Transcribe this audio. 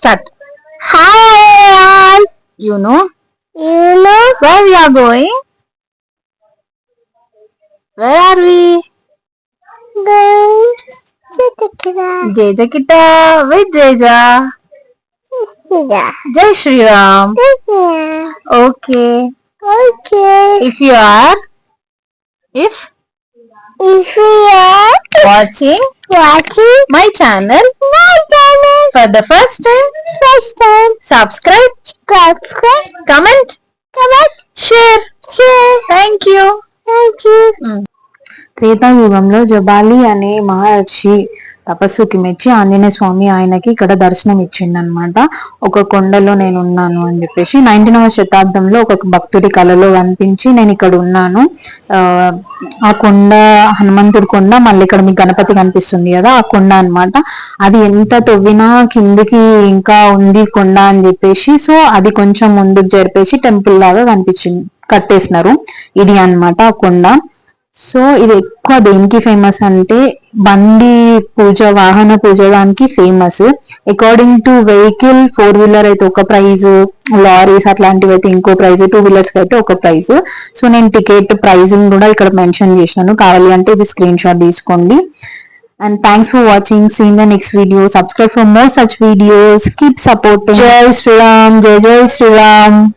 start. Hi everyone. You know You know where we are going? Where are we? going to the Jejakita with Jeja. Jai Shri Ram. Okay. Okay. If you are If we are watching watching my channel my channel for the first time, subscribe, comment, share. Thank you. త్రేతాయుగంలో జబాలి అనే మహర్షి తపస్సుకి మెచ్చి ఆంజనేయ స్వామి ఆయనకి ఇక్కడ దర్శనం ఇచ్చిండనమాట. ఒక కొండలో నేను ఉన్నాను అని చెప్పేసి 19వ శతాబ్దంలో ఒక భక్తుడి కలలో కనిపించి నేను ఇక్కడ ఉన్నాను, ఆ కొండ హనుమంతుడి కొండ, మళ్ళీ ఇక్కడ మీకు గణపతి కనిపిస్తుంది కదా ఆ కొండ అన్నమాట. అది ఎంత తవ్వినా కిందికి ఇంకా ఉంది కొండ అని చెప్పేసి, సో అది కొంచెం ముందుకు జరిపేసి టెంపుల్ లాగా కనిపించింది, కట్టేసినారు. ఇది అన్నమాట ఆ కొండ. సో ఇది ఎక్కువ దేనికి ఫేమస్ అంటే బండి పూజ, వాహన పూజ దానికి ఫేమస్. అకార్డింగ్ టు వెహికల్, 4-వీలర్ అయితే ఒక ప్రైజ్, లారీస్ అట్లాంటివి అయితే ఇంకో ప్రైజ్, 2-వీలర్స్ కి అయితే ఒక ప్రైజ్. సో నేను టికెట్ ప్రైజింగ్ కూడా ఇక్కడ మెన్షన్ చేసినాను, కావాలి అంటే ఇది స్క్రీన్ షాట్ తీసుకోండి. And thanks for watching. See you in the next video. Subscribe for more such videos. Keep supporting. Jai Shri Ram. Jai Jai Shri Ram.